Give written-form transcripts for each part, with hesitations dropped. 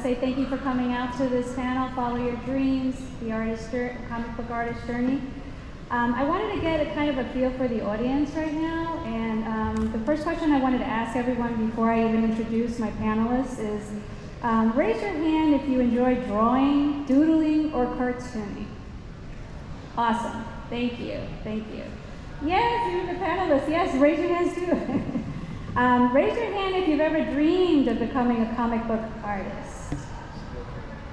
to say thank you for coming out to this panel, Follow Your Dreams, the comic book artist journey. I wanted to get a kind of a feel for the audience right now, and the first question I wanted to ask everyone before I even introduce my panelists is, raise your hand if you enjoy drawing, doodling, or cartooning. Awesome, thank you. Yes, you're the panelists, yes, raise your hands too. Raise your hand if you've ever dreamed of becoming a comic book artist.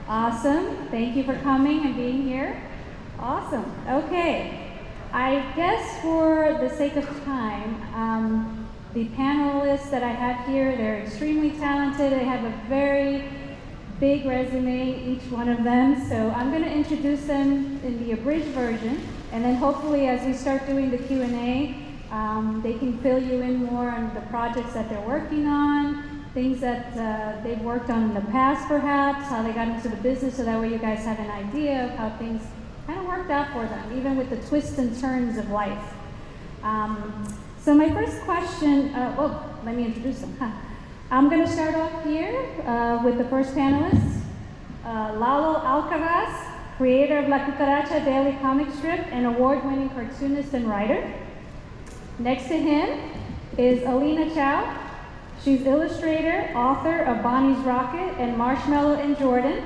Awesome, thank you for coming and being here. Awesome, okay. I guess for the sake of time, the panelists that I have here, they're extremely talented. They have a very big resume, each one of them. So I'm gonna introduce them in the abridged version, and then hopefully as we start doing the Q&A, they can fill you in more on the projects that they're working on, things that they've worked on in the past perhaps, how they got into the business, so that way you guys have an idea of how things kind of worked out for them, even with the twists and turns of life. So my first question, let me introduce them. I'm going to start off here with the first panelist, Lalo Alcaraz, creator of La Cucaracha daily comic strip and award-winning cartoonist and writer. Next to him is Alina Chau. She's illustrator, author of Bonnie's Rocket and Marshmallow and Jordan.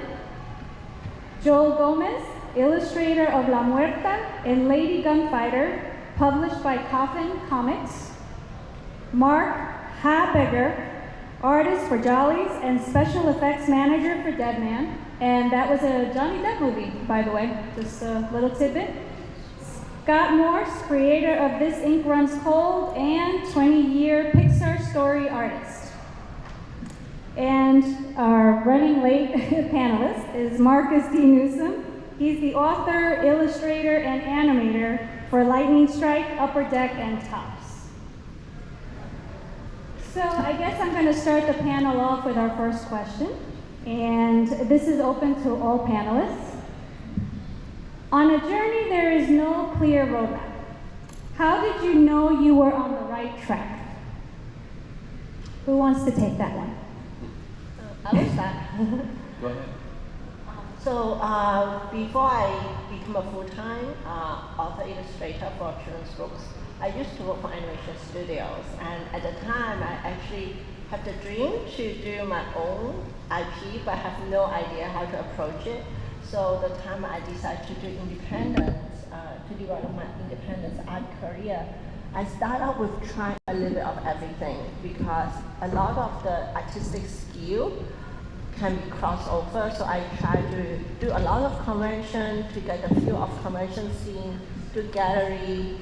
Joel Gomez, illustrator of La Muerta and Lady Gunfighter, published by Coffin Comics. Mark Habegger, artist for Jollies and special effects manager for Deadman. And that was a Johnny Depp movie, by the way, just a little tidbit. Scott Morse, creator of This Ink Runs Cold and 20-year Pixar story artist. And our running late panelist is Marcus D. Newsome. He's the author, illustrator, and animator for Lightning Strike, Upper Deck, and Tops. So I guess I'm going to start the panel off with our first question. And this is open to all panelists. On a journey, there is no clear roadmap. How did you know you were on the right track? Who wants to take that one? I will start. Go ahead. So before I became a full-time author illustrator for children's books, I used to work for animation studios. And at the time, I actually had the dream to do my own IP, but have no idea how to approach it. So the time I decided to do independence, to develop my independence art career, I started out with trying a little bit of everything, because a lot of the artistic skill can be crossover. So I try to do a lot of convention to get a feel of convention scene, do gallery,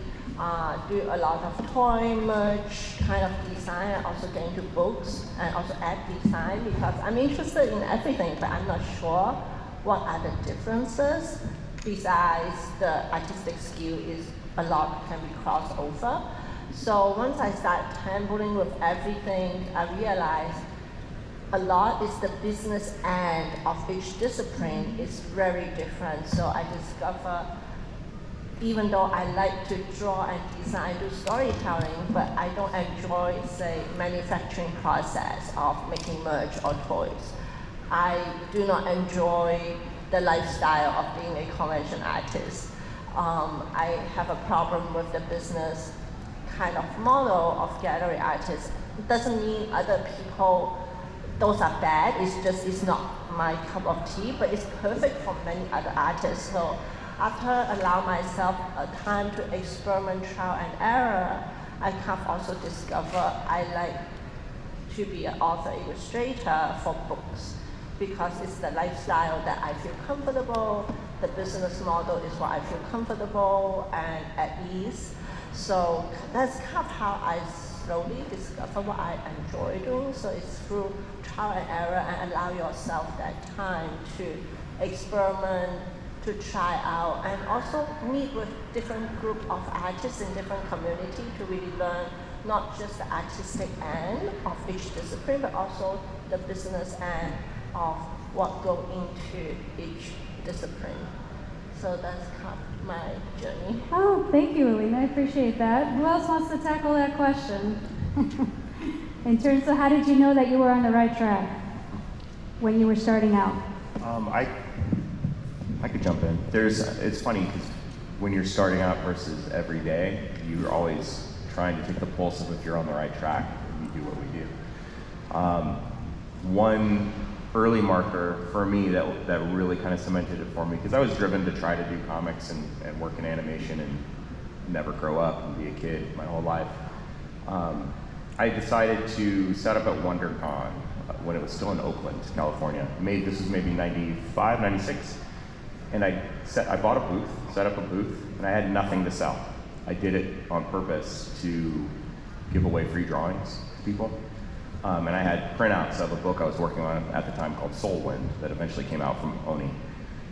do a lot of toy merch kind of design, also get into books and also ad design, because I'm interested in everything, but I'm not sure what are the differences besides the artistic skill is a lot can be crossed over. So once I started tambling with everything, I realized a lot is the business end of each discipline is very different. So I discovered, even though I like to draw and design, do storytelling, but I don't enjoy, say, manufacturing process of making merch or toys. I do not enjoy the lifestyle of being a convention artist. I have a problem with the business kind of model of gallery artists. It doesn't mean other people, those are bad, it's not my cup of tea, but it's perfect for many other artists. So after allow myself a time to experiment, trial and error, I have also discovered I like to be an author illustrator for books, because it's the lifestyle that I feel comfortable, the business model is what I feel comfortable and at ease. So that's kind of how I slowly discover what I enjoy doing. So it's through trial and error, and allow yourself that time to experiment, to try out, and also meet with different group of artists in different community to really learn not just the artistic end of each discipline, but also the business end of what go into each discipline. So that's kind of my journey. Oh, thank you, Alina. I appreciate that. Who else wants to tackle that question? In terms of how did you know that you were on the right track? when you were starting out? I could jump in. It's funny because when you're starting out versus every day, you're always trying to take the pulse of if you're on the right track and you do what we do. One early marker for me that really kind of cemented it for me, because I was driven to try to do comics and work in animation and never grow up and be a kid my whole life. I decided to set up at WonderCon when it was still in Oakland, California. This was maybe 95, 96. And I bought a booth, set up a booth, and I had nothing to sell. I did it on purpose to give away free drawings to people. And I had printouts of a book I was working on at the time called Soul Wind that eventually came out from Oni.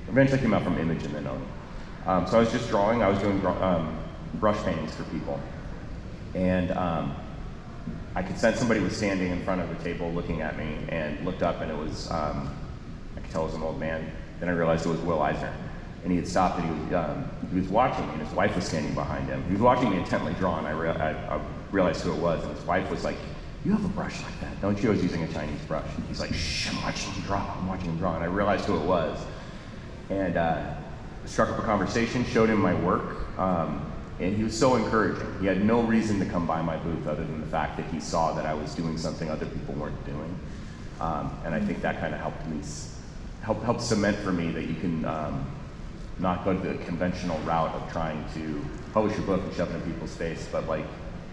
Eventually came out from Image and then Oni. So I was just drawing. I was doing brush paintings for people. And I could sense somebody was standing in front of the table looking at me, and looked up, and it was, I could tell it was an old man. Then I realized it was Will Eisner. And he had stopped, and he was watching me, and his wife was standing behind him. He was watching me intently draw, and I realized who it was, and his wife was like, "You have a brush like that, don't you?" I was using a Chinese brush. He's like, "Shh, I'm watching him draw, and I realized who it was. And struck up a conversation, showed him my work, and he was so encouraging. He had no reason to come by my booth other than the fact that he saw that I was doing something other people weren't doing. And I think that kind of helped cement for me that you can not go the conventional route of trying to publish your book and shove it in people's face, but like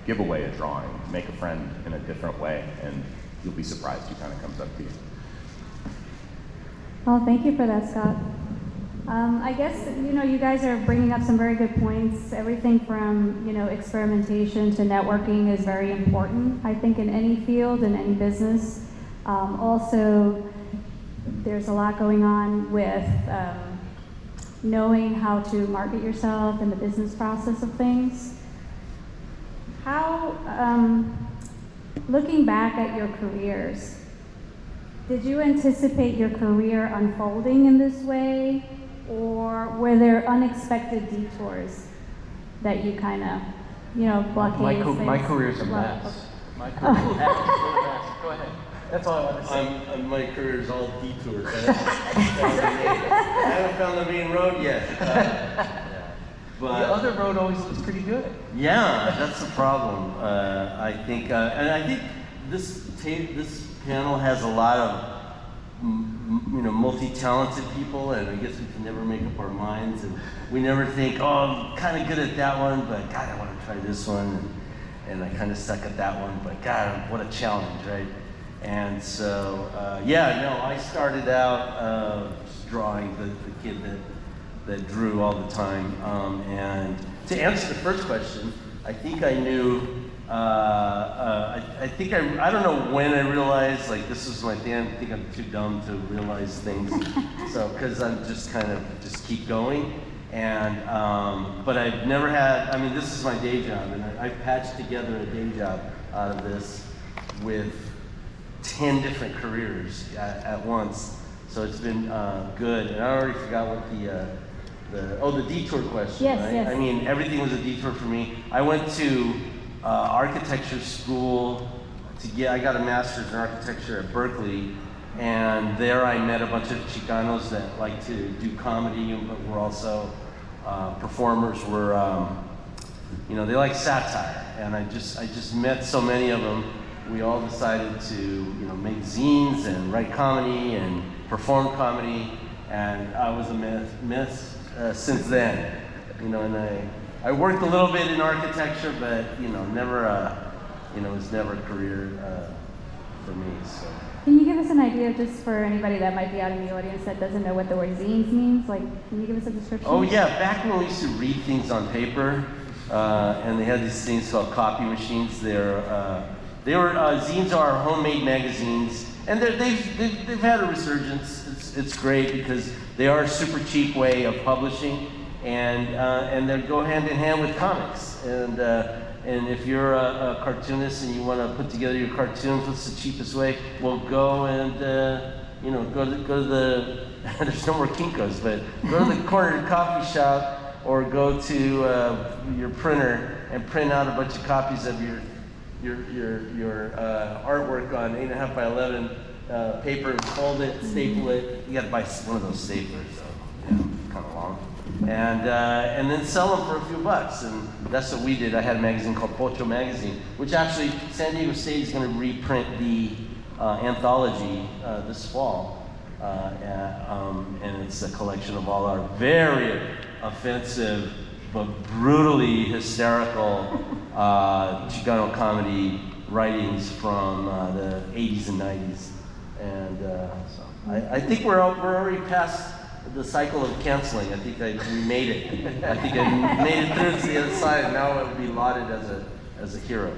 give away a drawing, make a friend in a different way, and you'll be surprised who kind of comes up to you. Well, thank you for that, Scott. I guess, you guys are bringing up some very good points. Everything from, experimentation to networking is very important, I think, in any field, in any business. Also, there's a lot going on with knowing how to market yourself and the business process of things. How, looking back at your careers, did you anticipate your career unfolding in this way, or were there unexpected detours that you kind of, blockades? My career's a mess. My career is a mess. Go ahead. That's all I want to say. My career is all detours. I haven't found the main road yet. But the other road always looks pretty good. Yeah, that's the problem. I think, and I think this panel has a lot of multi-talented people, and I guess we can never make up our minds, and we never think, oh, I'm kind of good at that one, but God, I want to try this one, and I kind of suck at that one, but God, what a challenge, right? And so, I started out just drawing the kid that drew all the time. And to answer the first question, I think I knew, I don't know when I realized, like, this is my thing. I think I'm too dumb to realize things. So, because I'm just kind of just keep going. And, but I've never had, this is my day job, and I've patched together a day job out of this with 10 different careers at once. So it's been good. And I already forgot what the detour question, yes, right? Yes. Everything was a detour for me. I went to architecture school I got a master's in architecture at Berkeley, and there I met a bunch of Chicanos that like to do comedy, but were also performers. They like satire, and I just met so many of them. We all decided to, make zines and write comedy and perform comedy, and I was a mess since then. And I worked a little bit in architecture, but never, it was never a career for me. So. Can you give us an idea, just for anybody that might be out in the audience that doesn't know what the word zines means? Like, can you give us a description? Oh yeah, back when we used to read things on paper, and they had these things called copy machines. Zines are homemade magazines, and they've had a resurgence. It's great because they are a super cheap way of publishing, and they go hand in hand with comics. And if you're a cartoonist and you want to put together your cartoons, what's the cheapest way? Well, go and go to the there's no more Kinko's, but go to the corner coffee shop or go to your printer and print out a bunch of copies of your artwork on 8.5 by 11 paper and fold it, staple it. You got to buy one of those staplers, so yeah, kind of long. And then sell them for a few bucks, and that's what we did. I had a magazine called Pocho Magazine, which actually San Diego State is going to reprint the anthology this fall, and it's a collection of all our very offensive but brutally hysterical Chicano comedy writings from the 80s and 90s, and so I think we're already past the cycle of canceling. I think we made it. I think I made it through to the other side, and now it would be lauded as a hero.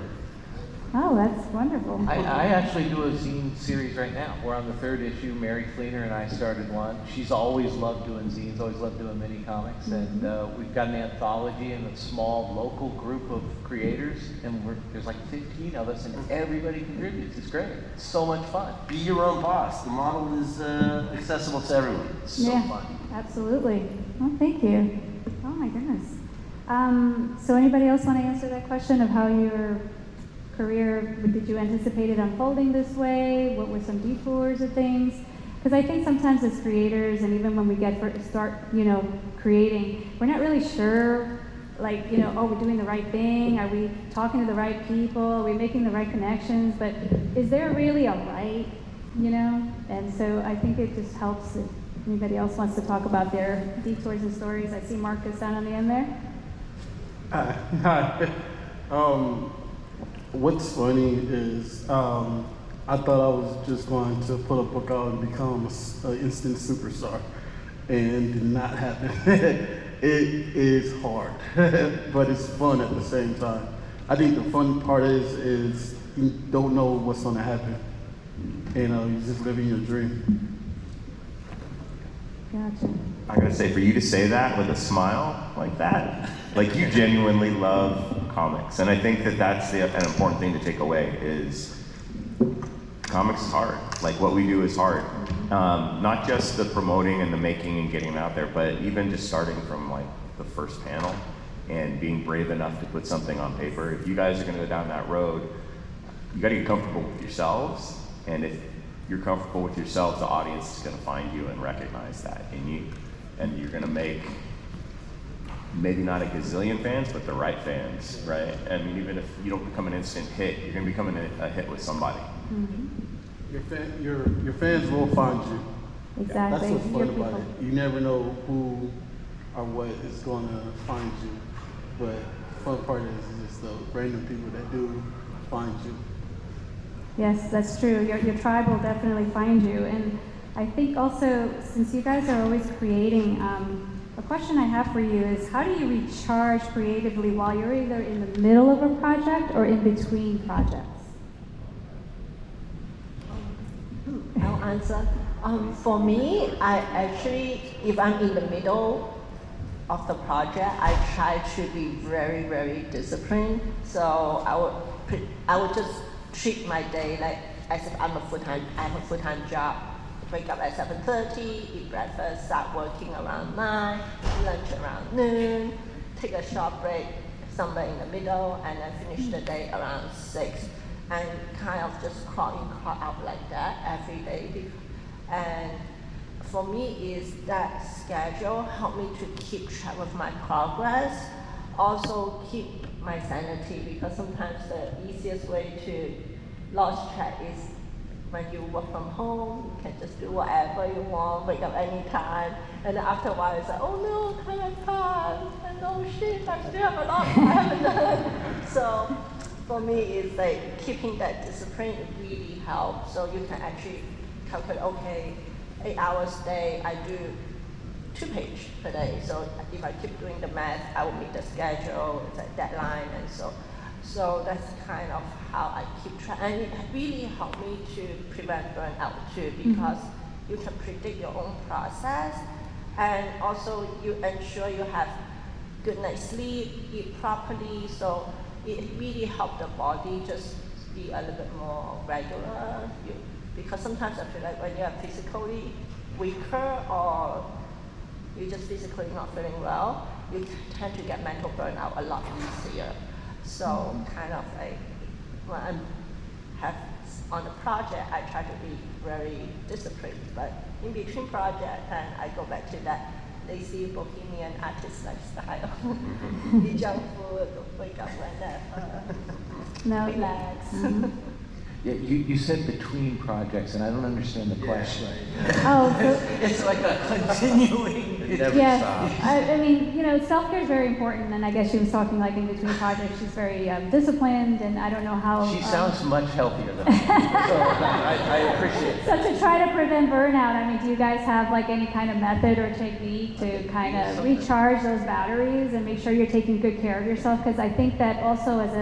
Oh, that's wonderful. I actually do a zine series right now. We're on the 3rd issue. Mary Fleener and I started one. She's always loved doing zines, always loved doing mini comics, and we've got an anthology and a small local group of creators, and there's like 15 of us, and everybody contributes. It's great. It's so much fun. Be your own boss. The model is accessible to everyone. It's so fun. Absolutely. Well, thank you. Oh my goodness. So anybody else want to answer that question of how your career, did you anticipate it unfolding this way? What were some detours of things? Because I think sometimes as creators, and even when we start, creating, we're not really sure, like, oh, we're doing the right thing? Are we talking to the right people? Are we making the right connections? But is there really a right, And so I think it just helps if anybody else wants to talk about their detours and stories. I see Marcus down on the end there. Hi. What's funny is I thought I was just going to put a book out and become an instant superstar, and did not happen. It is hard, but it's fun at the same time. I think the fun part is you don't know what's going to happen. You're just living your dream. Gotcha. I'm gonna say, for you to say that with a smile like that, like you genuinely love comics, and I think that that's an important thing to take away is comics is hard. Like what we do is hard. Not just the promoting and the making and getting it out there, but even just starting from like the first panel and being brave enough to put something on paper. If you guys are gonna go down that road, you gotta get comfortable with yourselves, and if you're comfortable with yourselves, the audience is gonna find you and recognize that, and you're gonna make maybe not a gazillion fans, but the right fans, right? I mean, even if you don't become an instant hit, you're gonna become a hit with somebody. Mm-hmm. Your fans will find you. Exactly. That's what's fun about it. You never know who or what is gonna find you, but the fun part is just the random people that do find you. Yes, that's true. Your tribe will definitely find you. And I think also, since you guys are always creating, a question I have for you is, how do you recharge creatively while you're either in the middle of a project or in between projects? I'll answer. For me, I actually, if I'm in the middle of the project, I try to be very, very disciplined. So I would just treat my day like as if I have a full-time job. Wake up at 7:30, eat breakfast, start working around 9, lunch around noon, take a short break somewhere in the middle, and then finish the day around 6. And kind of just clock in, clock out like that every day. And for me, is that schedule help me to keep track of my progress, also keep my sanity, because sometimes the easiest way to lose track is when you work from home. You can just do whatever you want, wake up anytime, and then after a while it's like, oh no, I have time, and oh shit, I still have a lot I haven't done. So for me, it's like keeping that discipline really helps. So you can actually calculate, okay, 8 hours a day, I do 2 pages per day. So if I keep doing the math, I will meet the schedule, it's a deadline, and so that's kind of how I keep track. And it really helped me to prevent burnout too, because you can predict your own process, and also you ensure you have good night's sleep, eat properly, so it really helped the body just be a little bit more regular. Because sometimes I feel like when you are physically weaker or you're just physically not feeling well, you tend to get mental burnout a lot easier. So kind of like when I have on the project, I try to be very disciplined, but in between project, then I go back to that lazy bohemian artist lifestyle. Eat junk food, wake up whenever, relax. Yeah, you said between projects, and I don't understand the question. Oh, so, It's like a continuing. It never yes, stops. I mean, self-care is very important, and I guess she was talking like in between projects, she's very disciplined, and I don't know how. She sounds much healthier than I do, so I appreciate it. So to try to prevent burnout, I mean, do you guys have like any kind of method or technique to kind of recharge those batteries and make sure you're taking good care of yourself? Because I think that also as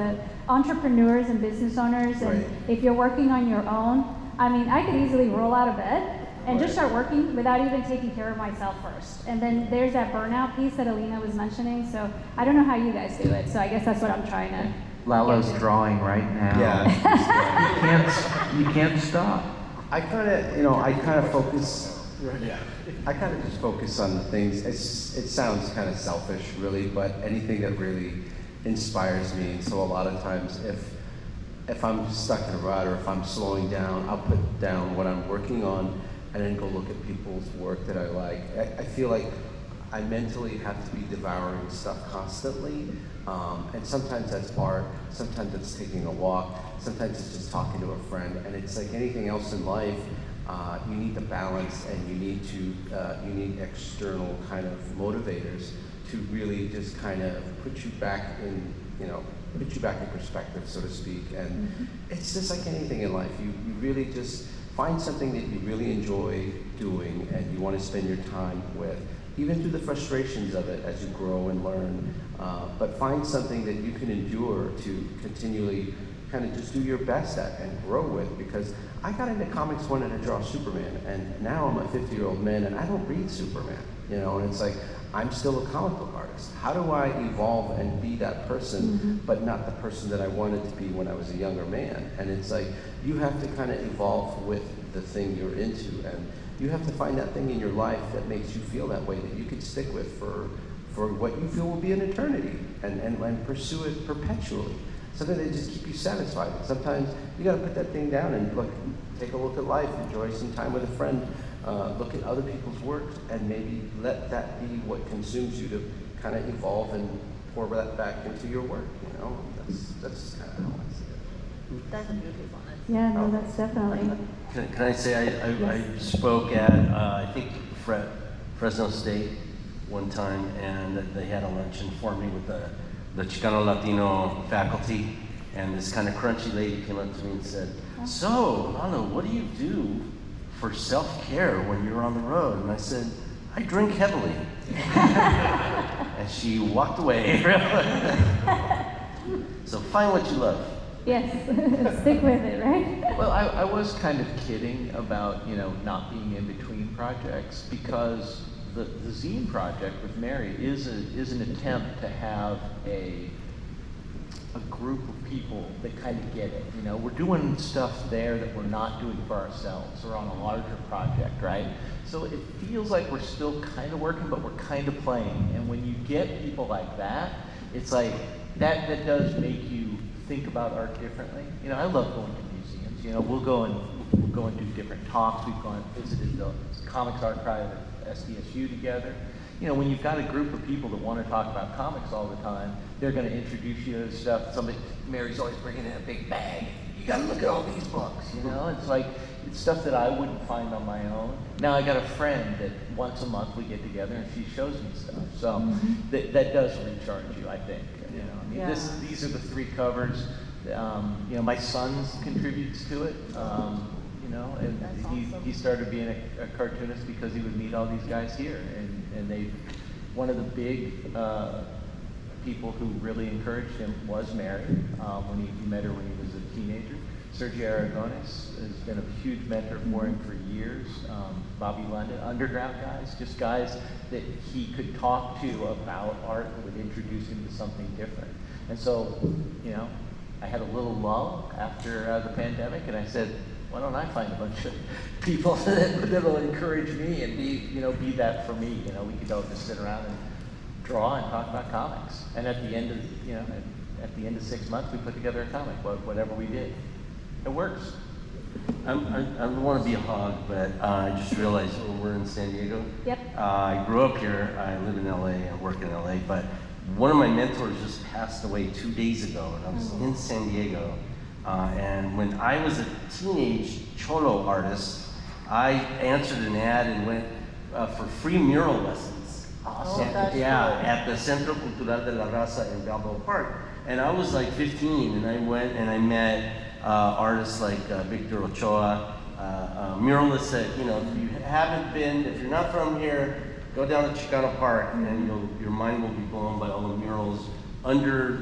entrepreneurs and business owners, and if you're working on your own, I mean, I could easily roll out of bed and just start working without even taking care of myself first. And then there's that burnout piece that Alina was mentioning. So I don't know how you guys do it. So I guess that's what I'm trying to. Lalo's drawing right now. Yeah. You can't stop. I kind of focus. I kind of just focus on the things. It sounds kind of selfish, really, but anything that really inspires me. And so a lot of times, if I'm stuck in a rut or if I'm slowing down, I'll put down what I'm working on and then go look at people's work that I like. I feel like I mentally have to be devouring stuff constantly. And sometimes that's art, sometimes it's taking a walk, sometimes it's just talking to a friend. And it's like anything else in life, you need the balance, and you need external kind of motivators to really just kind of put you back in perspective, so to speak. And it's just like anything in life. You really just find something that you really enjoy doing and you want to spend your time with, even through the frustrations of it as you grow and learn. But find something that you can endure to continually kind of just do your best at and grow with. Because I got into comics wanting to draw Superman, and now I'm a 50-year-old man and I don't read Superman, and it's like, I'm still a comic book artist. How do I evolve and be that person, but not the person that I wanted to be when I was a younger man? And it's like, you have to kind of evolve with the thing you're into, and you have to find that thing in your life that makes you feel that way, that you can stick with for what you feel will be an eternity, and pursue it perpetually. Something that just keep you satisfied. Sometimes you gotta put that thing down and take a look at life, enjoy some time with a friend, look at other people's work, and maybe let that be what consumes you to kind of evolve and pour that back into your work. That's kind of how I see it. That's a beautiful answer. Yeah, no, that's definitely. Can I say I spoke at I think Fresno State one time, and they had a luncheon for me with the Chicano Latino faculty, and this kind of crunchy lady came up to me and said, "So, Lalo, what do you do for self-care when you're on the road?" And I said, "I drink heavily." And she walked away. So find what you love. Yes, stick with it, right? Well, I was kind of kidding about, not being in between projects, because the zine project with Mary is an attempt to have a group of people that kind of get it. We're doing stuff there that we're not doing for ourselves or on a larger project, right? So it feels like we're still kind of working, but we're kind of playing. And when you get people like that, it's like that does make you think about art differently. I love going to museums. We'll go and do different talks. We've gone and visited the Comics Archive at SDSU together. When you've got a group of people that want to talk about comics all the time, they're going to introduce you to stuff. Mary's always bringing in a big bag. You got to look at all these books. It's like, it's stuff that I wouldn't find on my own. Now I got a friend that once a month we get together and she shows me stuff. So that does recharge you, I think. These are the 3 covers. My son contributes to it. And he started being a cartoonist because he would meet all these guys here, and one of the big people who really encouraged him was Mary, when he met her when he was a teenager. Sergio Aragones has been a huge mentor for him for years. Bobby London, underground guys, just guys that he could talk to about art and would introduce him to something different. And so, I had a little lull after the pandemic, and I said, why don't I find a bunch of people that'll encourage me and be that for me? We could all just sit around and draw and talk about comics. And at the end of 6 months, we put together a comic, whatever we did. It works. I don't want to be a hog, but I just realized we're in San Diego. Yep. I grew up here. I live in LA and work in LA, but one of my mentors just passed away 2 days ago, and I was in San Diego. And when I was a teenage cholo artist, I answered an ad and went for free mural lessons. Awesome. At the Centro Cultural de la Raza in Balboa Park. And I was like 15, and I went and I met artists like Victor Ochoa, muralists that, if you haven't been, if you're not from here, go down to Chicano Park and your mind will be blown by all the murals under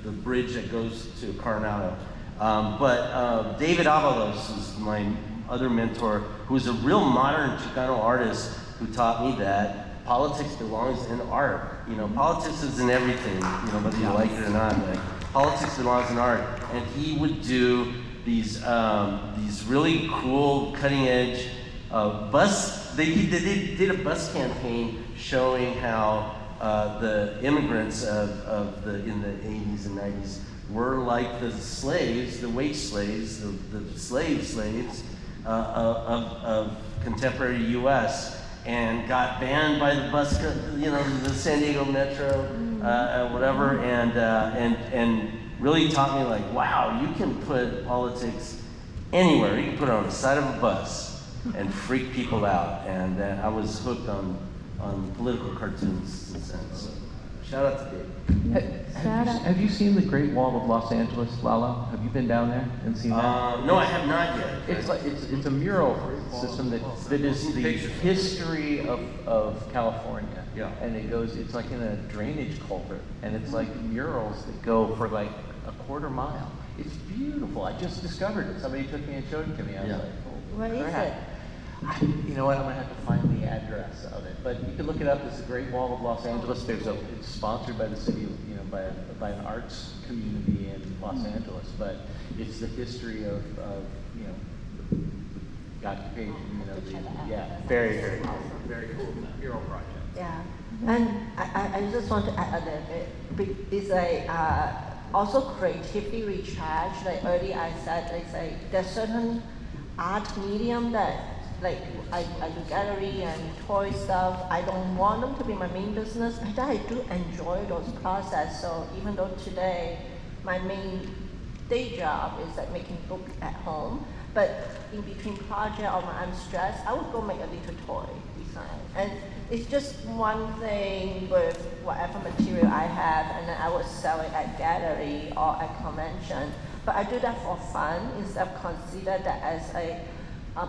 the bridge that goes to Coronado. But David Avalos is my other mentor, who's a real modern Chicano artist who taught me that politics belongs in art. Politics is in everything, whether you like it or not. Like, politics belongs in art. And he would do these really cool, cutting edge bus. He did a bus campaign showing how the immigrants in the 80s and 90s were like the slaves, the wage slaves, the slaves of contemporary U.S. and got banned by the bus, the San Diego Metro, whatever, and really taught me like, wow, you can put politics anywhere. You can put it on the side of a bus and freak people out. And I was hooked on political cartoons since then. So shout out to Dave. Have you seen the Great Wall of Los Angeles, Lalo? Have you been down there and seen that? No, I have not yet. It's a mural system that is the history of California. Yeah. And it's like in a drainage culvert, and it's like murals that go for like a quarter mile. It's beautiful. I just discovered it. Somebody took me and showed it to me. I was like, oh, Where is crap. it? You know what? I'm gonna have to find the address of it. But you can look it up. It's the Great Wall of Los Angeles. It's sponsored by the city, by an arts community in Los Angeles. But it's the history of the occupation. Very, very cool. Very cool mural project. Yeah, and I just want to add a little bit. It's also creativity recharge. Like earlier I said, there's certain art medium that, like I do gallery and toy stuff. I don't want them to be my main business, but I do enjoy those process. So even though today my main day job is like making books at home, but in between project or when I'm stressed, I would go make a little toy design. And it's just one thing with whatever material I have, and then I would sell it at gallery or at convention. But I do that for fun instead of consider that as a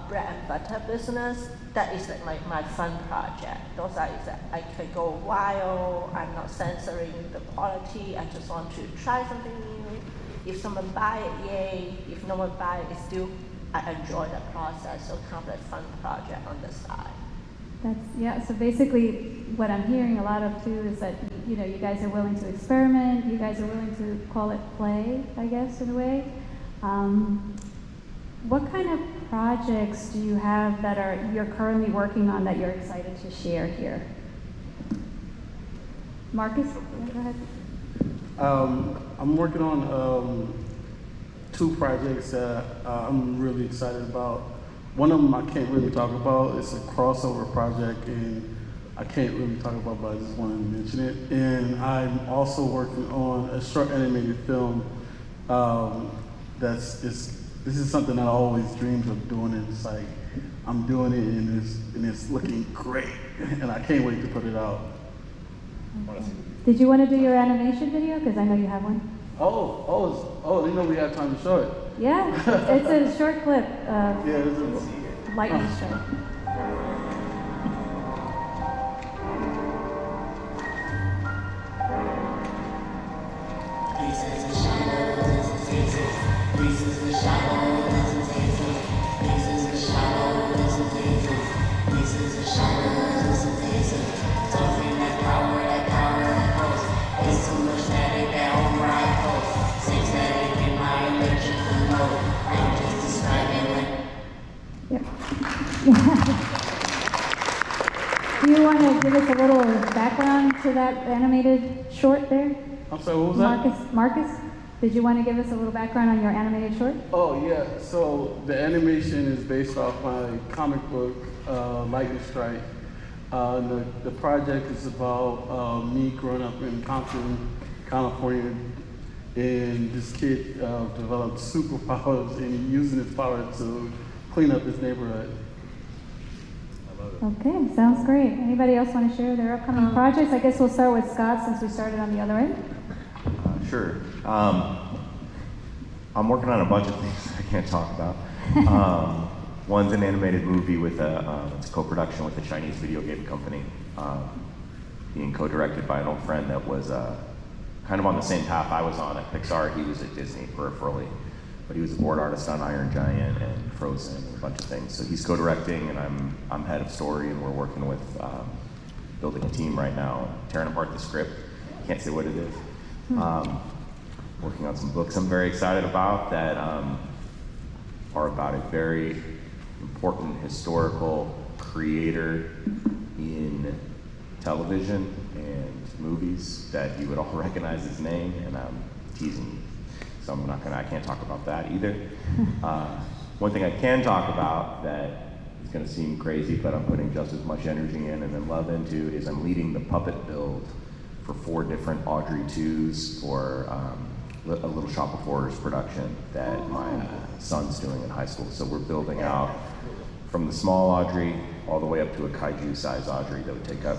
bread and butter business. That is like my fun project. Those are I can go wild. I'm not censoring the quality. I just want to try something new. If someone buy it, yay. If no one buy it, it's still I enjoy the process. So kind of a fun project on the side. So basically what I'm hearing a lot of too is that, you guys are willing to experiment, you guys are willing to call it play, I guess, in a way. What kind of projects do you have that you're currently working on that you're excited to share here? Marcus, go ahead. I'm working on 2 projects that I'm really excited about. One of them I can't really talk about. It's a crossover project, and I can't really talk about, but I just wanted to mention it. And I'm also working on a short animated film. This is something I always dreamed of doing, and it's like I'm doing it, and it's looking great, and I can't wait to put it out. Did you want to do your animation video? Because I know you have one. I didn't know we had time to show it. Yeah, it's a short clip of lightning strike. Do you want to give us a little background to that animated short there? I'm sorry, what was that? Marcus, Did you want to give us a little background on your animated short? Oh yeah, so the animation is based off my comic book, Lightning Strike. The project is about me growing up in Compton, California, and this kid developed superpowers and using his power to clean up his neighborhood. Okay, sounds great. Anybody else want to share their upcoming projects? I guess we'll start with Scott since we started on the other end. Sure. I'm working on a bunch of things I can't talk about. One's an animated movie with it's a co-production with a Chinese video game company, being co-directed by an old friend that was kind of on the same path I was on at Pixar. He was at Disney peripherally, but he was a board artist on Iron Giant and Frozen and a bunch of things. So he's co-directing, and I'm head of story, and we're working with building a team right now, tearing apart the script. Can't say what it is. Working on some books I'm very excited about that are about a very important historical creator in television and movies that you would all recognize his name, and I'm teasing you. So I can't talk about that either. One thing I can talk about that is gonna seem crazy, but I'm putting just as much energy in and then love into is I'm leading the puppet build for 4 different Audrey 2s for a Little Shop of Horrors production that my son's doing in high school. So we're building out from the small Audrey all the way up to a kaiju-sized Audrey that would take up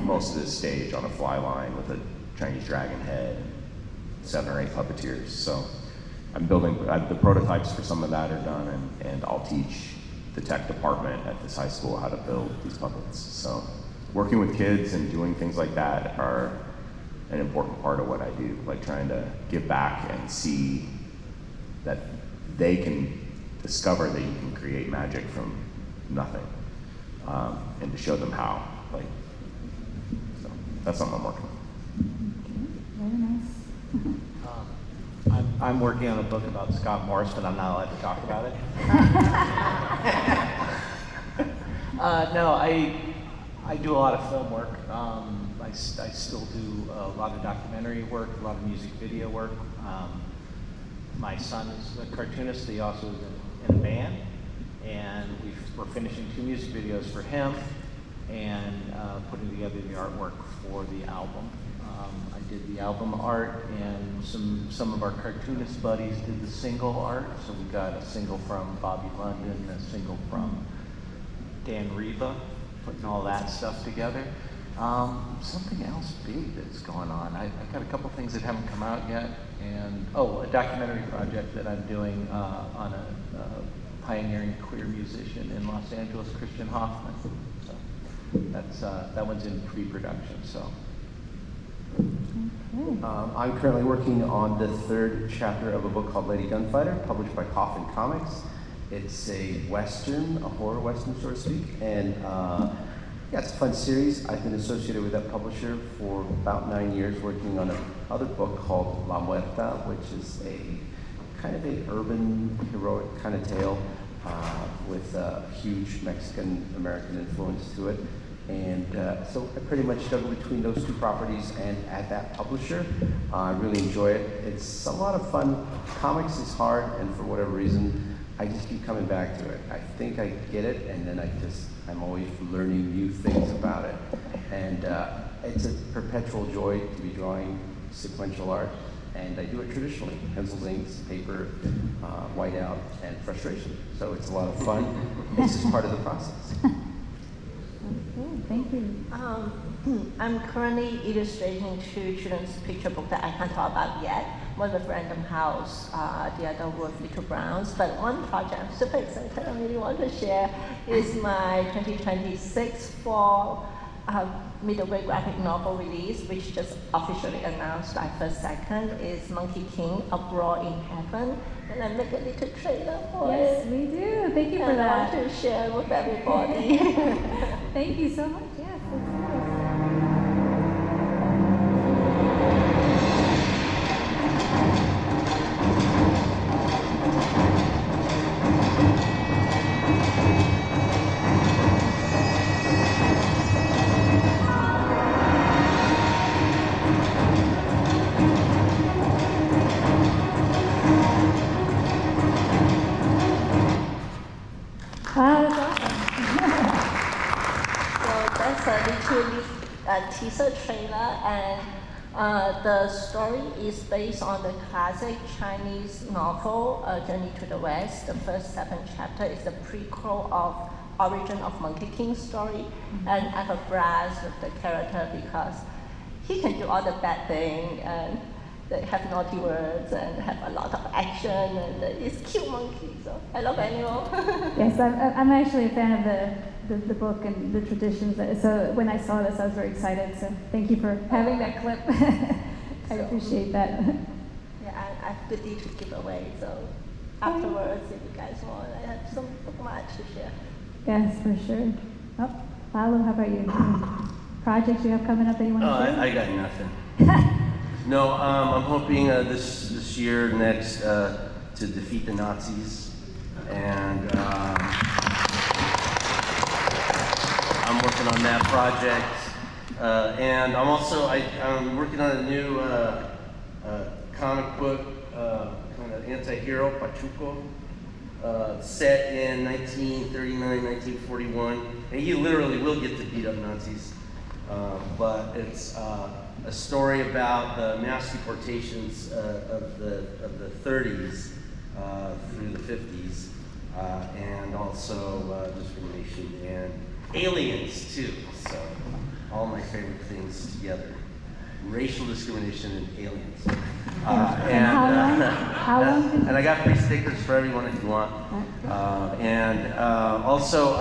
most of the stage on a fly line with a Chinese dragon head, 7 or 8 puppeteers. So I'm building, the prototypes for some of that are done, and I'll teach the tech department at this high school how to build these puppets. So working with kids and doing things like that are an important part of what I do, like trying to give back and see that they can discover that you can create magic from nothing, and to show them how. So that's something I'm working on. Very nice. I'm working on a book about Scott Morse, but I'm not allowed to talk about it. No, I do a lot of film work. I still do a lot of documentary work, a lot of music video work. My son is a cartoonist. He also is in a band, and we're finishing 2 music videos for him and putting together the artwork for the album. I did the album art, and some of our cartoonist buddies did the single art. So we got a single from Bobby London, a single from Dan Reba, putting all that stuff together. Something else big that's going on. I got a couple things that haven't come out yet, and a documentary project that I'm doing on a pioneering queer musician in Los Angeles, Christian Hoffman. So that's that one's in pre-production. So. I'm currently working on the 3rd chapter of a book called Lady Gunfighter, published by Coffin Comics. It's a western, a horror western, so to speak, and yeah, it's a fun series. I've been associated with that publisher for about 9 years, working on another book called La Muerta, which is a kind of a urban, heroic kind of tale with a huge Mexican-American influence to it. And so I pretty much juggle between those 2 properties and at that publisher. I really enjoy it. It's a lot of fun. Comics is hard, and for whatever reason, I just keep coming back to it. I think I get it, and then I'm always learning new things about it. And it's a perpetual joy to be drawing sequential art, and I do it traditionally: pencils, inks, paper, whiteout, and frustration. So it's a lot of fun. It's just part of the process. Okay, thank you. I'm currently illustrating 2 children's picture books that I can't talk about yet. One with Random House, the other with Little Browns. But one project I'm super excited, I really want to share, is my 2026 fall middle grade graphic novel release, which just officially announced July 1st, 2nd, is Monkey King, Uproar in Heaven. And I make a little trailer for it. Yes, we do. Thank you for And that. I want to share with everybody. Thank you so much. Yes, let's do this. was a little teaser trailer, and the story is based on the classic Chinese novel, Journey to the West. The first 7 chapters is the prequel of Origin of Monkey King story, and I have a blast with the character because he can do all the bad things, and they have naughty words and have a lot of action, and it's cute monkey, so I love animal. Yes, I'm actually a fan of the book and the traditions. So when I saw this, I was very excited. So thank you for having that clip. I appreciate that. Yeah, I have goodie to give away, so afterwards, if you guys want, I have some bookmarks to share. Yes, for sure. Oh, Lalo, how about you? Any projects you have coming up that you want to share? I got nothing. No, I'm hoping this year, next, to defeat the Nazis, and I'm working on that project, and I'm working on a new comic book, kind of anti-hero, Pachuco, set in 1939, 1941, and you literally will get to beat up Nazis, but it's a story about the mass deportations of the 30s through the 50s, and also discrimination and aliens too. So all my favorite things together: racial discrimination and aliens. How long? And I got free stickers for everyone if you want. Also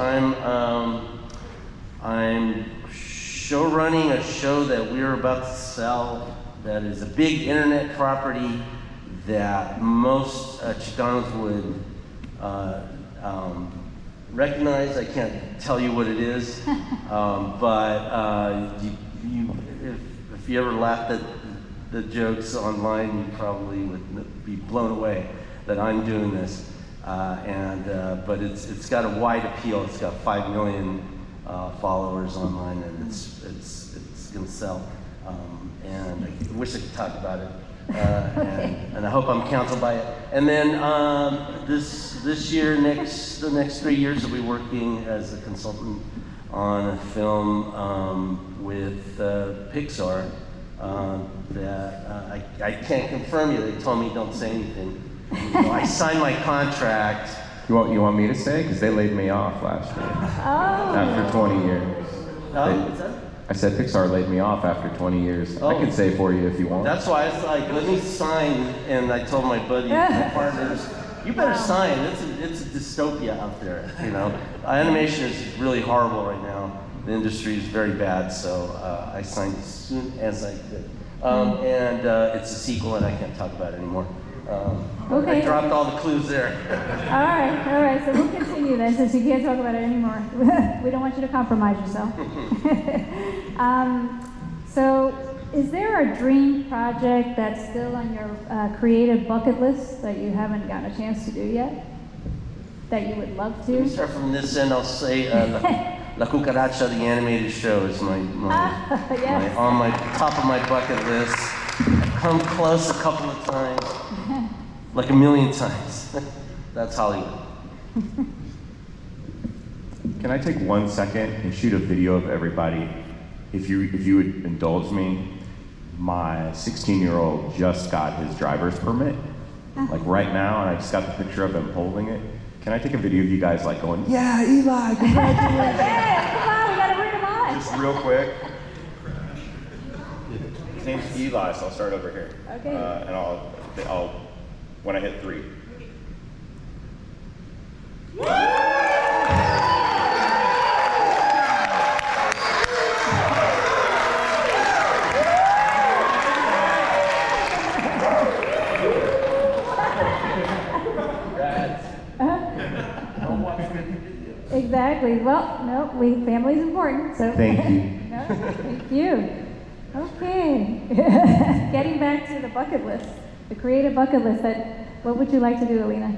I'm show running a show that we're about to sell that is a big internet property that most Chicanos would recognize. I can't tell you what it is, but if you ever laughed at the jokes online, you probably would be blown away that I'm doing this. But it's got a wide appeal. It's got 5 million followers online, and it's going to sell. And I wish I could talk about it. And I hope I'm counseled by it. And then this year, the next 3 years, I'll be working as a consultant on a film with Pixar that I can't confirm yet. They told me don't say anything. So I signed my contract. You want me to say? Because they laid me off last year. After 20 years. What's that? I said Pixar laid me off after 20 years. I can say for you if you want. That's why it's like, let me sign. And I told my buddy, my partners, you better sign. It's a dystopia out there. You know, animation is really horrible right now. The industry is very bad. So I signed as soon as I could. It's a sequel, and I can't talk about it anymore. Okay. I dropped all the clues there. All right. So we'll continue then, since you can't talk about it anymore. We don't want you to compromise yourself. So, is there a dream project that's still on your creative bucket list that you haven't gotten a chance to do yet? That you would love Let to? me start from this end. I'll say La Cucaracha, the animated show, is on my top of my bucket list. I've come close a couple of times, like 1 million times. That's Hollywood. Can I take 1 second and shoot a video of everybody? If you would indulge me, my 16-year-old just got his driver's permit, like right now, and I just got the picture of him holding it. Can I take a video of you guys like going, yeah, Eli, congratulations? Yeah, come on, we gotta bring him on. Just real quick. His name's Eli, so I'll start over here. Okay. And I'll when I hit 3. Exactly. Well, no, family's important, so. Thank you. No, thank you. Okay. Getting back to the bucket list, the creative bucket list. What would you like to do, Alina?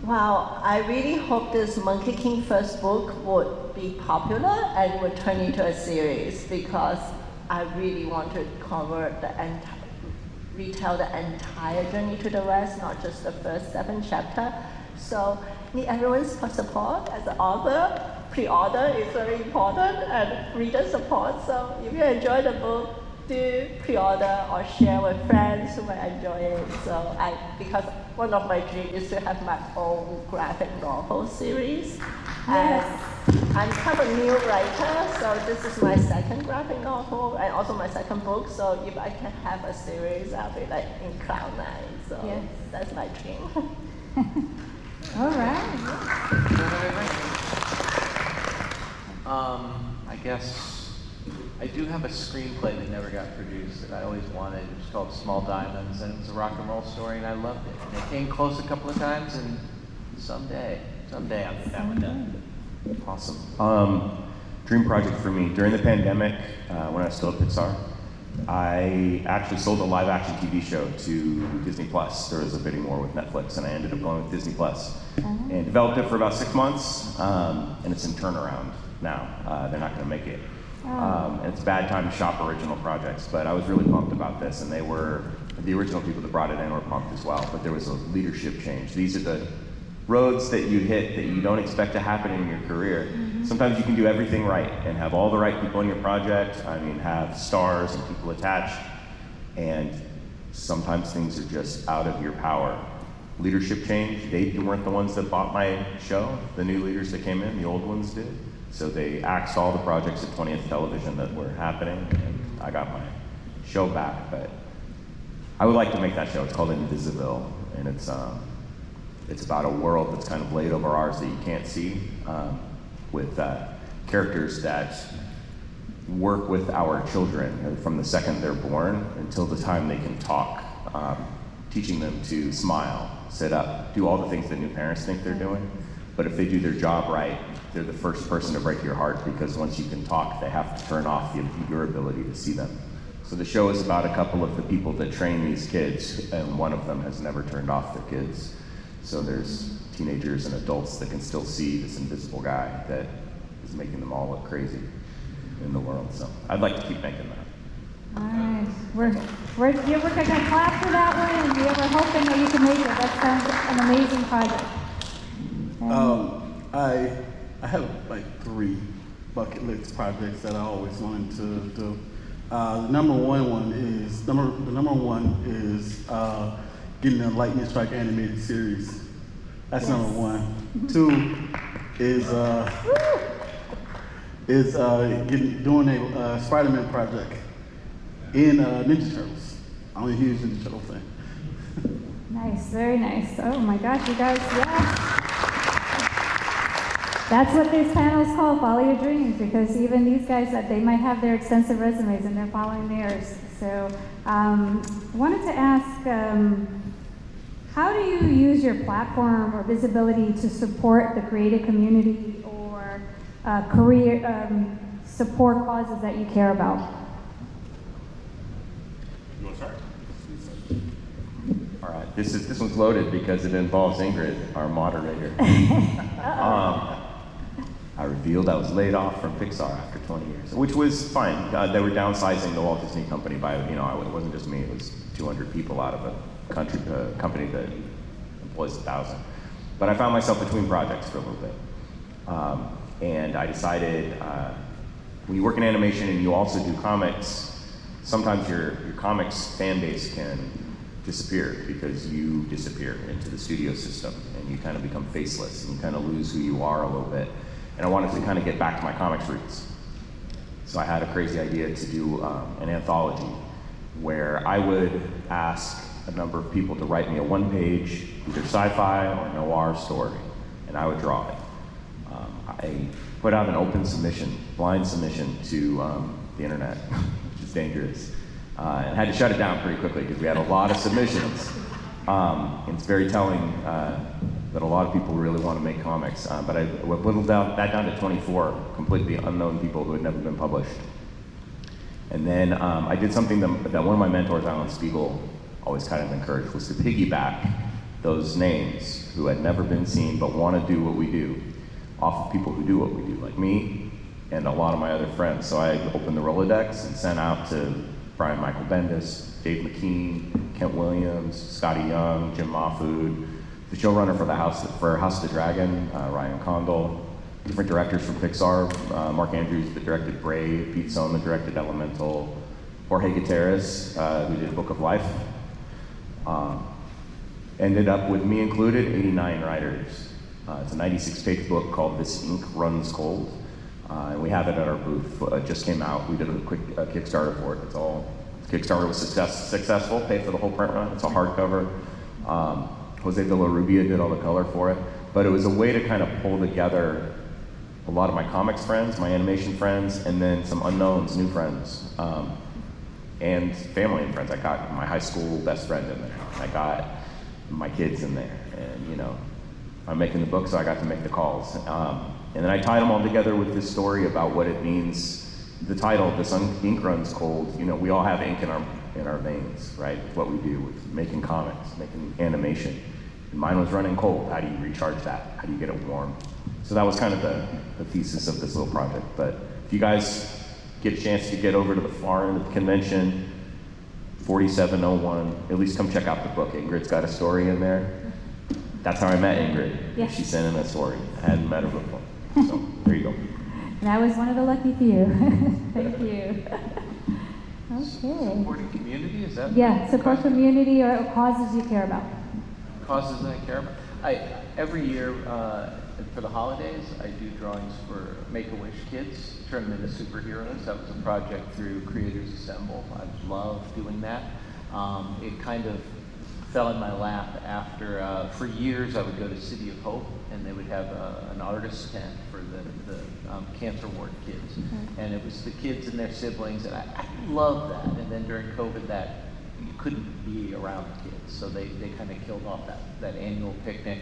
Well, I really hope this Monkey King first book would be popular and would turn into a series, because I really want to retell the entire Journey to the West, not just the first 7 chapters. So need everyone's support as an author. pre-order is very important and reader support. So if you enjoy the book, do pre-order or share with friends who might enjoy it. So because one of my dreams is to have my own graphic novel series. Yes. And I'm kind of a new writer, so this is my second graphic novel and also my second book. So if I can have a series, I'll be like in cloud nine. So Yes. that's my dream. All right. I guess I do have a screenplay that never got produced that I always wanted. It was called Small Diamonds, and it was a rock and roll story, and I loved it. And it came close a couple of times, and someday I'll get that one done. Awesome. Dream project for me. During the pandemic, when I was still at Pixar, I actually sold a live action TV show to Disney Plus. There was a bidding war with Netflix, and I ended up going with Disney Plus. And developed it for about 6 months, and it's in turnaround now. They're not going to make it. And it's a bad time to shop original projects, but I was really pumped about this, and they were, the original people that brought it in were pumped as well, but there was a leadership change. These are the roads that you hit that you don't expect to happen in your career. Sometimes you can do everything right and have all the right people in your project, have stars and people attached, and sometimes things are just out of your power. Leadership change, they weren't the ones that bought my show, the new leaders that came in, the old ones did. So they axed all the projects at 20th Television that were happening, and I got my show back, but I would like to make that show. It's called Invisible, and it's about a world that's kind of laid over ours that you can't see, with characters that work with our children from the second they're born until the time they can talk, teaching them to smile, sit up, do all the things that new parents think they're doing. But if they do their job right, they're the first person to break your heart, because once you can talk, they have to turn off your ability to see them. So the show is about a couple of the people that train these kids, and one of them has never turned off their kids. So there's teenagers and adults that can still see this invisible guy that is making them all look crazy in the world. So I'd like to keep making that. All right. We're going to clap for that one, and we were hoping that you can make it. That sounds an amazing project. I have like 3 bucket list projects that I always wanted to do. The number one is getting a lightning strike animated series. That's number 1. 2 is doing a Spider-Man project in Ninja Turtles. I'm a huge Ninja Turtle fan. Nice, very nice. Oh my gosh, you guys, yeah. That's what this panel is called, Follow Your Dreams, because even these guys, they might have their extensive resumes and they're following theirs. So wanted to ask, how do you use your platform or visibility to support the creative community or support causes that you care about? You want to start? All right, this one's loaded because it involves Ingrid, our moderator. I revealed I was laid off from Pixar after 20 years, which was fine. They were downsizing the Walt Disney Company by, it wasn't just me, it was 200 people out of a company that employs 1,000. But I found myself between projects for a little bit. And I decided, when you work in animation and you also do comics, sometimes your comics fan base can disappear because you disappear into the studio system and you kind of become faceless and you kind of lose who you are a little bit. And I wanted to kind of get back to my comics roots. So I had a crazy idea to do an anthology where I would ask a number of people to write me a 1-page, either sci-fi or noir story, and I would draw it. I put out an open submission, blind submission to the internet, which is dangerous. And had to shut it down pretty quickly because we had a lot of submissions. And it's very telling that a lot of people really want to make comics. But I whittled that down to 24 completely unknown people who had never been published. And then I did something that one of my mentors, Alan Spiegel, always kind of encouraged, was to piggyback those names who had never been seen but want to do what we do off of people who do what we do, like me and a lot of my other friends. So I opened the Rolodex and sent out to Brian Michael Bendis, Dave McKean, Kent Williams, Scotty Young, Jim Mahfood, the showrunner for House of the Dragon, Ryan Condal, different directors from Pixar. Mark Andrews that directed Brave, Pete Sohn that directed Elemental, Jorge Gutierrez who did Book of Life. Ended up with me included, 89 writers. It's a 96-page book called This Ink Runs Cold. And we have it at our booth. It just came out. We did a quick Kickstarter for it. Kickstarter was successful, paid for the whole print run. It's a hardcover. Jose Villarrubia did all the color for it. But it was a way to kind of pull together a lot of my comics friends, my animation friends, and then some unknowns, new friends, and family and friends. I got my high school best friend in there. I got my kids in there. And, you know, I'm making the book, so I got to make the calls. And then I tied them all together with this story about what it means. The title, This Ink Runs Cold, you know, we all have ink in our veins, right? It's what we do with making comics, making animation. And mine was running cold. How do you recharge that? How do you get it warm? So that was kind of the thesis of this little project. But if you guys get a chance to get over to the far end of the convention, 4701, at least come check out the book. Ingrid's got a story in there. That's how I met Ingrid. Yes. She sent in a story. I hadn't met her before. So there you go. And I was one of the lucky few. Thank you. Okay. Supporting community, is that? Yeah, support community or causes you care about. Causes that I care about. Every year for the holidays, I do drawings for Make-A-Wish kids, turn them into superheroes. That was a project through Creators Assemble. I love doing that. It kind of fell in my lap after, for years I would go to City of Hope and they would have an artist tent for the cancer ward kids. Mm-hmm. And it was the kids and their siblings, and I loved that. And then during COVID, that you couldn't be around the kids, so they kind of killed off that annual picnic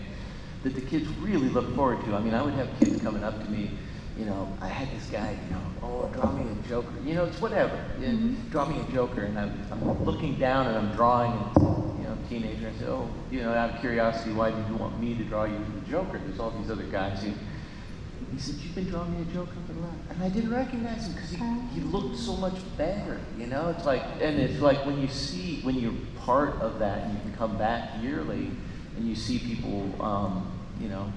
that the kids really look forward to. I mean, I would have kids coming up to me, you know, I had this guy, you know, oh, draw me a Joker. You know, it's whatever. Mm-hmm. Draw me a Joker. And I'm looking down and I'm drawing, and it's, you know, teenager. I said, oh, you know, out of curiosity, why did you want me to draw you the Joker? There's all these other guys who. He said, you've been drawing me a Joker for a while. And I didn't recognize him because he looked so much better, you know? It's like, and it's like when you're part of that and you can come back yearly and you see people, you know,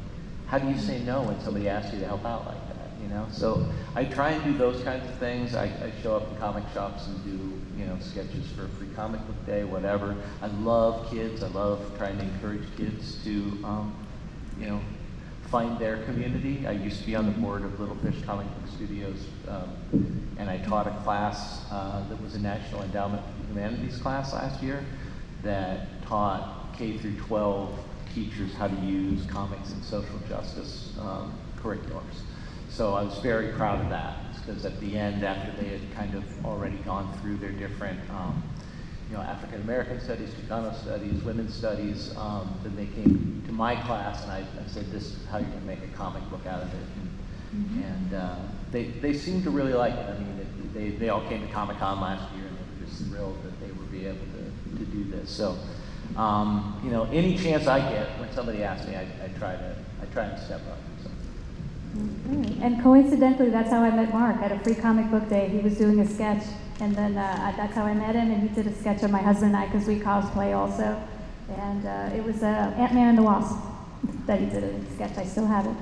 how do you say no when somebody asks you to help out like that, you know? So I try and do those kinds of things. I show up in comic shops and do, you know, sketches for a free comic book day, whatever. I love kids. I love trying to encourage kids to, you know, find their community. I used to be on the board of Little Fish Comic Book Studios, and I taught a class that was a National Endowment for Humanities class last year that taught K through 12 teachers how to use comics and social justice curriculums. So I was very proud of that, because at the end, after they had kind of already gone through their different you know, African American studies, Chicano studies, women's studies. Then they came to my class, and I said, "This is how you're going to make a comic book out of it." And they seemed to really like it. I mean, they all came to Comic-Con last year, and they were just thrilled that they would be able to do this. So, you know, any chance I get when somebody asks me, I try and step up. So. Okay. And coincidentally, that's how I met Mark at a free comic book day. He was doing a sketch. And then that's how I met him, and he did a sketch of my husband and I, because we cosplay also. And it was Ant-Man and the Wasp that he did a sketch. I still have it.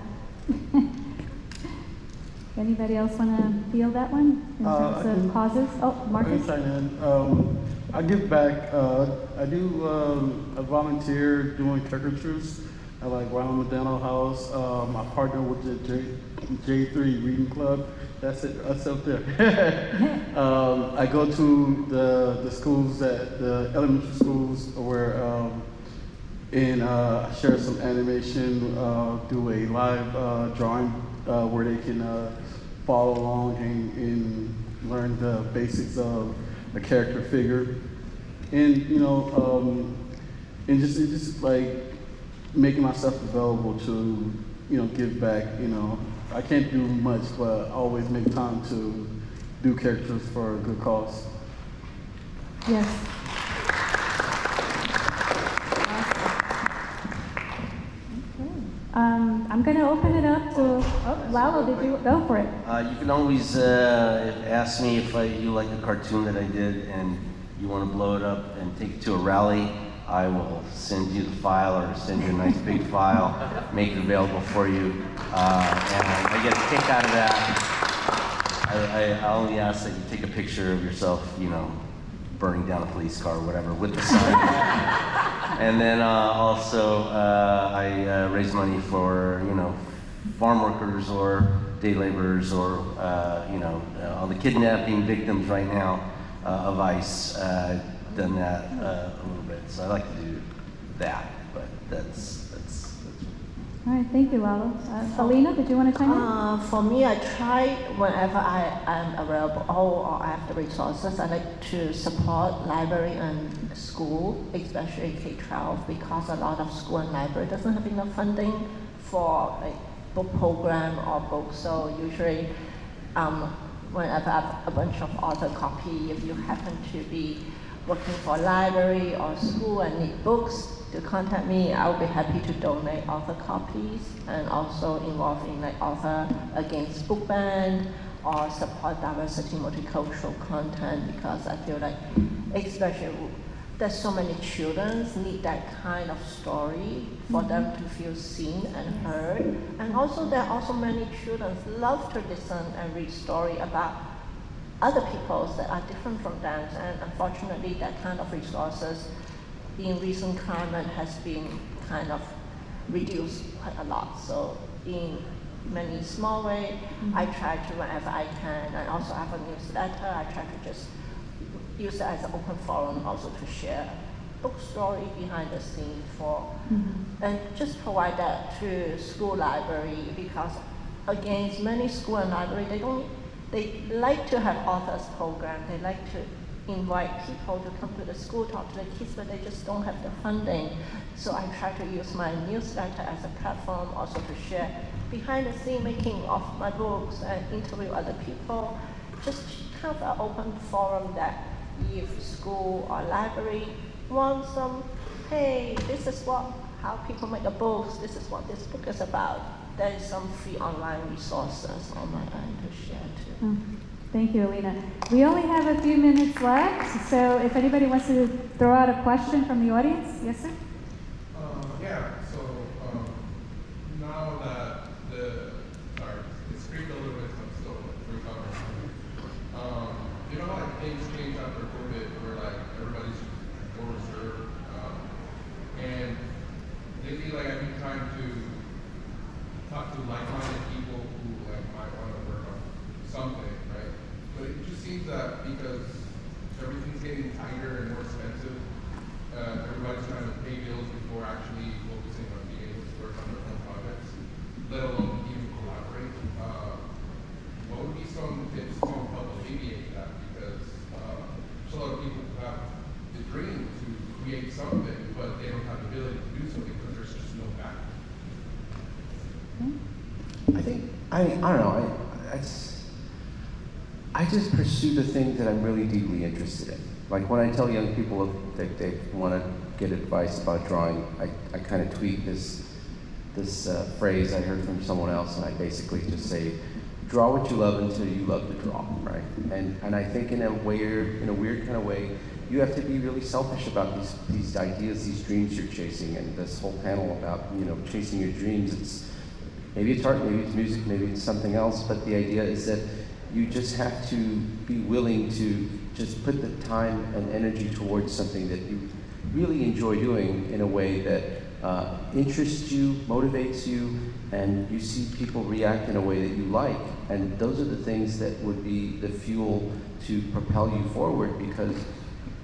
Anybody else want to feel that one in terms of causes? Oh, Marcus? I give back. I do a volunteer doing trick-or-treats at like Ronald McDonald House. I partner with the J3 Reading Club. That's it. That's up there. I go to the schools, the elementary schools, where and share some animation. Do a live drawing where they can follow along and learn the basics of a character figure, and you know, and just like making myself available to, you know, give back. You know, I can't do much, but I always make time to do characters for a good cause. Yes. Awesome. Okay. I'm going to open it up to, oh, Lalo, did you go for it? You can always ask me if you like a cartoon that I did and you want to blow it up and take it to a rally. I will send you the file or send you a nice big file, make it available for you. And I get a kick out of that. I only ask that you take a picture of yourself, burning down a police car or whatever with the sign. And then also I raise money for, farm workers or day laborers or, all the kidnapping victims right now of ICE. Done that a little bit, so I like to do that, but that's All right, thank you, Lalo. Alina, did you want to chime in? For me, I try whenever I am available or I have the resources, I like to support library and school, especially K-12, because a lot of school and library doesn't have enough funding for like book program or books. So usually, whenever I have a bunch of author copy, if you happen to be working for a library or school and need books, to contact me. I'll be happy to donate author copies and also involved in like author against book ban or support diversity multicultural content, because I feel like especially there's so many children need that kind of story for them to feel seen and heard. And also there are also many children love to listen and read story about other peoples that are different from them, and unfortunately that kind of resources in recent climate has been kind of reduced quite a lot. So in many small ways, I try to whenever I can. I also have a newsletter. I try to just use it as an open forum also to share book story behind the scenes for, and just provide that to school library, because against many school and library, they like to have authors program. They like to invite people to come to the school, talk to the kids, but they just don't have the funding. So I try to use my newsletter as a platform also to share behind the scene making of my books and interview other people. Just kind of an open forum that if school or library want some, hey, this is how people make a book, this is what this book is about. There is some free online resources on my end to share too. Thank you, Alina. We only have a few minutes left, so if anybody wants to throw out a question from the audience. Yes, sir? So now that it's creeped a little bit, I'm still recovering. You know how like things change after COVID, where like everybody's more reserved, and lately like I've been trying to talk to like-minded people who like might want to work on something, right? But it just seems that because everything's getting tighter and more expensive, everybody's trying to pay bills before actually focusing on being able to work on their own projects, let alone even collaborate. What would be some tips to help alleviate that? Because there's a lot of people who have the dream to create something, but they don't have the ability to do so because there's just no back. I don't know, I just pursue the thing that I'm really deeply interested in. Like when I tell young people that they want to get advice about drawing, I kind of tweak this phrase I heard from someone else, and I basically just say, draw what you love until you love to draw, right? And I think in a weird kind of way, you have to be really selfish about these ideas, these dreams you're chasing, and this whole panel about chasing your dreams. Maybe it's art, maybe it's music, maybe it's something else, but the idea is that you just have to be willing to just put the time and energy towards something that you really enjoy doing in a way that interests you, motivates you, and you see people react in a way that you like. And those are the things that would be the fuel to propel you forward, because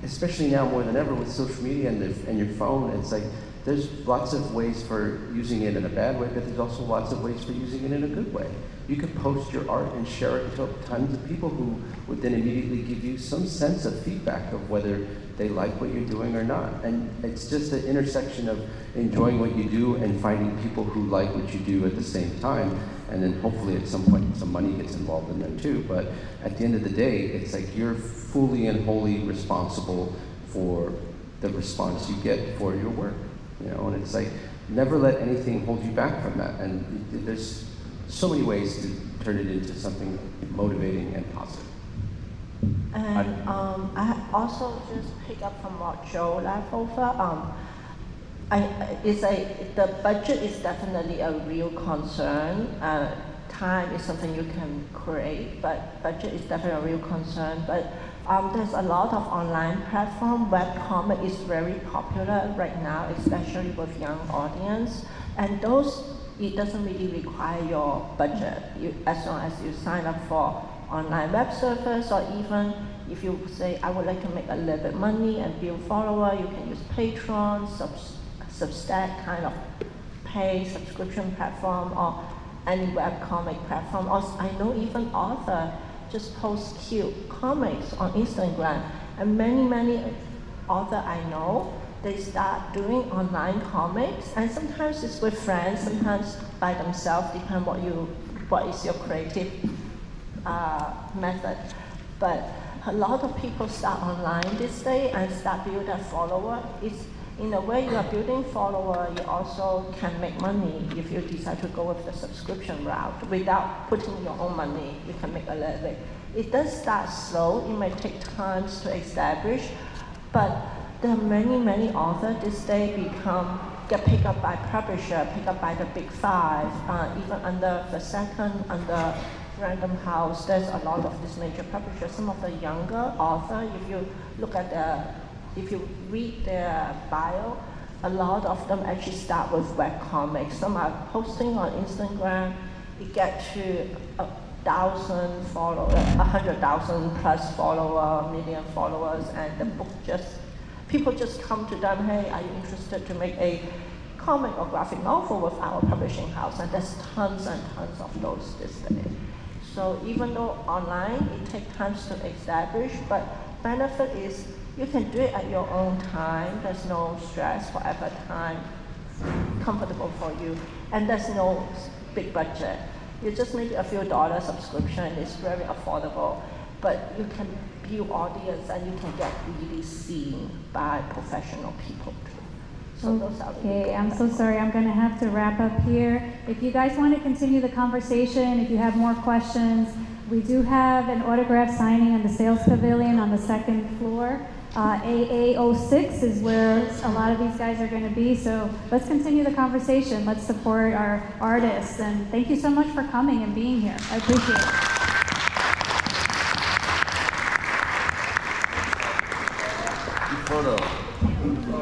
especially now more than ever with social media and your phone, it's like there's lots of ways for using it in a bad way, but there's also lots of ways for using it in a good way. You can post your art and share it to tons of people who would then immediately give you some sense of feedback of whether they like what you're doing or not. And it's just the intersection of enjoying what you do and finding people who like what you do at the same time. And then hopefully at some point some money gets involved in there too. But at the end of the day, it's like you're fully and wholly responsible for the response you get for your work. And it's like, never let anything hold you back from that. And there's so many ways to turn it into something motivating and positive. And I also just pick up from what Joe left over. The budget is definitely a real concern. Time is something you can create, but budget is definitely a real concern. But there's a lot of online platform. Webcomic is very popular right now, especially with young audience. And those, it doesn't really require your budget. As long as you sign up for online web service, or even if you say, I would like to make a little bit money and build follower, you can use Patreon, Substack kind of pay subscription platform, or any webcomic platform. Or I know even author just post cute comics on Instagram. And many author I know, they start doing online comics, and sometimes it's with friends, sometimes by themselves, depend what is your creative method. But a lot of people start online this day and start building a follower. It's in a way you are building follower, you also can make money if you decide to go with the subscription route. Without putting your own money, you can make a little bit. It does start slow, it may take time to establish, but there are many authors this day get picked up by publisher, picked up by the big five, even under the second, under Random House, there's a lot of these major publishers. Some of the younger authors, if you read their bio, a lot of them actually start with webcomics. Some are posting on Instagram, it gets to 1,000 followers, 100,000 plus followers, million followers, and the book people just come to them, hey, are you interested to make a comic or graphic novel with our publishing house? And there's tons and tons of those this day. So even though online, it takes time to establish, but benefit is you can do it at your own time. There's no stress, whatever time comfortable for you, and there's no big budget. You just need a few dollars subscription. It's very affordable, but you can build audience and you can get really seen by professional people too. So those are really good. I'm so sorry. I'm going to have to wrap up here. If you guys want to continue the conversation, if you have more questions, we do have an autograph signing in the sales pavilion on the second floor. AA06 is where a lot of these guys are going to be. So let's continue the conversation. Let's support our artists. And thank you so much for coming and being here. I appreciate it.